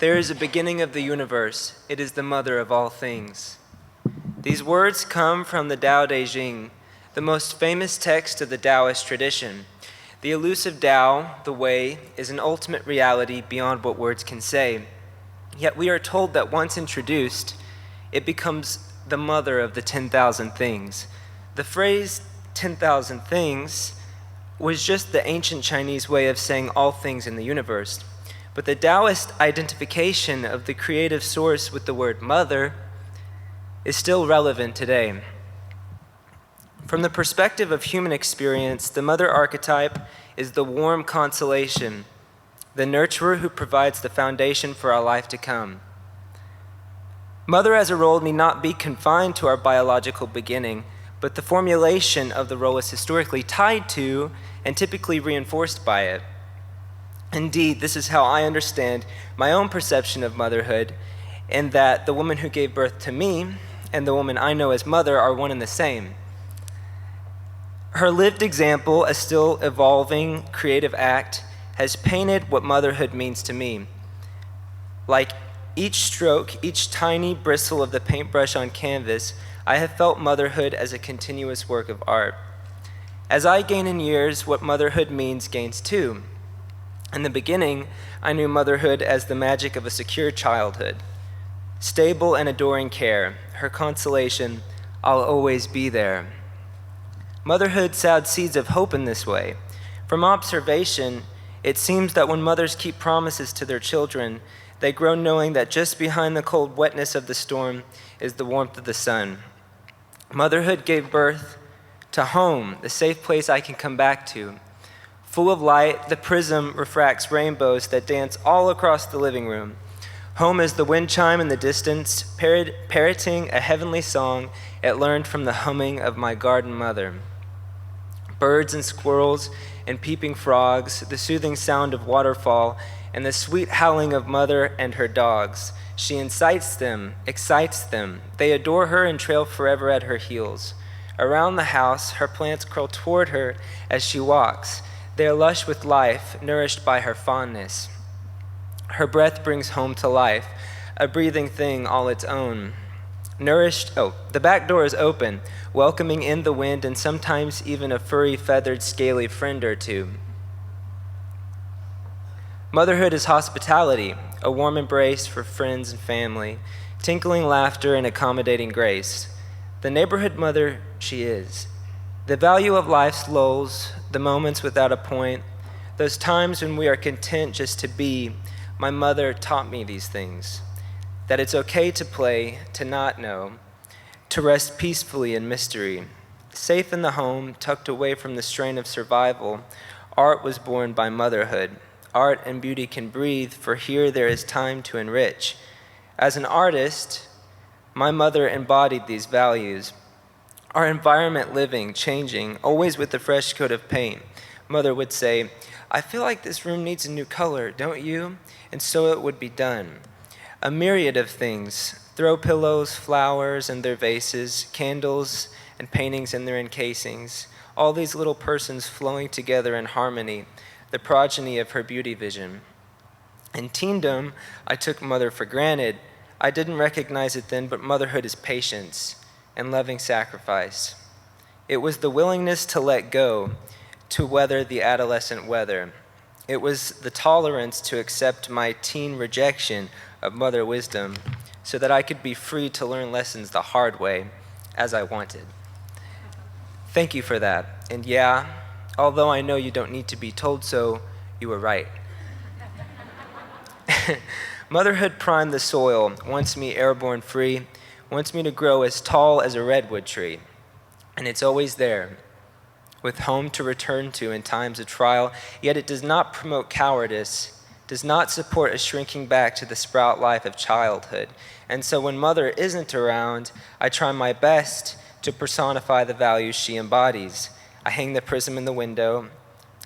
There is a beginning of the universe. It is the mother of all things. These words come from the Tao Te Ching, the most famous text of the Taoist tradition. The elusive Tao, the way, is an ultimate reality beyond what words can say. Yet we are told that once introduced, it becomes the mother of the 10,000 things. The phrase 10,000 things was just the ancient Chinese way of saying all things in the universe. But the Taoist identification of the creative source with the word mother is still relevant today. From the perspective of human experience, the mother archetype is the warm consolation, the nurturer who provides the foundation for our life to come. Mother as a role need not be confined to our biological beginning, but the formulation of the role is historically tied to and typically reinforced by it. Indeed, this is how I understand my own perception of motherhood, in that the woman who gave birth to me and the woman I know as mother are one and the same. Her lived example, a still evolving creative act, has painted what motherhood means to me. Like each stroke, each tiny bristle of the paintbrush on canvas, I have felt motherhood as a continuous work of art. As I gain in years, what motherhood means gains too. In the beginning, I knew motherhood as the magic of a secure childhood. Stable and adoring care, her consolation, I'll always be there. Motherhood sowed seeds of hope in this way. From observation, it seems that when mothers keep promises to their children, they grow knowing that just behind the cold wetness of the storm is the warmth of the sun. Motherhood gave birth to home, the safe place I can come back to. Full of light, the prism refracts rainbows that dance all across the living room. Home is the wind chime in the distance, parroting a heavenly song it learned from the humming of my garden mother. Birds and squirrels and peeping frogs, the soothing sound of waterfall, and the sweet howling of mother and her dogs. She incites them, excites them. They adore her and trail forever at her heels. Around the house, her plants curl toward her as she walks. They are lush with life, nourished by her fondness. Her breath brings home to life, a breathing thing all its own. The back door is open, welcoming in the wind and sometimes even a furry, feathered, scaly friend or two. Motherhood is hospitality, a warm embrace for friends and family, tinkling laughter and accommodating grace. The neighborhood mother she is. The value of life's lulls, the moments without a point, those times when we are content just to be, my mother taught me these things. That it's okay to play, to not know, to rest peacefully in mystery. Safe in the home, tucked away from the strain of survival, art was born by motherhood. Art and beauty can breathe, for here there is time to enrich. As an artist, my mother embodied these values. Our environment living, changing, always with a fresh coat of paint. Mother would say, I feel like this room needs a new color, don't you? And so it would be done. A myriad of things, throw pillows, flowers in their vases, candles and paintings in their encasings, all these little persons flowing together in harmony, the progeny of her beauty vision. In teendom, I took mother for granted. I didn't recognize it then, but motherhood is patience and loving sacrifice. It was the willingness to let go, to weather the adolescent weather. It was the tolerance to accept my teen rejection of mother wisdom so that I could be free to learn lessons the hard way as I wanted. Thank you for that. And yeah, although I know you don't need to be told so, you were right. Motherhood primed the soil, wants me airborne free, wants me to grow as tall as a redwood tree. And it's always there, with home to return to in times of trial, yet it does not promote cowardice, does not support a shrinking back to the sprout life of childhood. And so when mother isn't around, I try my best to personify the values she embodies. I hang the prism in the window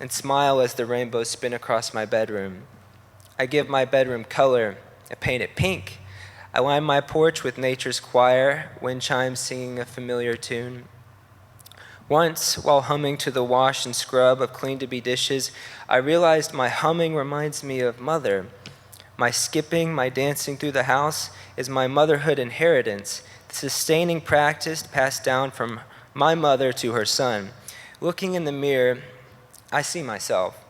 and smile as the rainbows spin across my bedroom. I give my bedroom color, I paint it pink. I line my porch with nature's choir, wind chimes singing a familiar tune. Once, while humming to the wash and scrub of clean-to-be dishes, I realized my humming reminds me of mother. My skipping, my dancing through the house is my motherhood inheritance, the sustaining practice passed down from my mother to her son. Looking in the mirror, I see myself.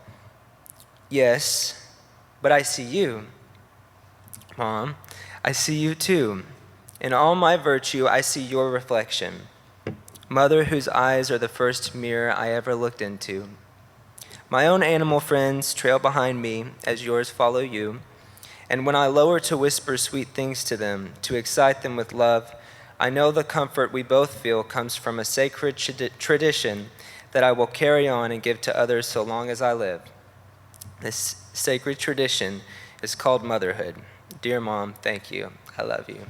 Yes, but I see you. Mom, I see you too. In all my virtue, I see your reflection. Mother, whose eyes are the first mirror I ever looked into. My own animal friends trail behind me as yours follow you. And when I lower to whisper sweet things to them, to excite them with love, I know the comfort we both feel comes from a sacred tradition that I will carry on and give to others so long as I live. This sacred tradition is called motherhood. Dear Mom, thank you. I love you.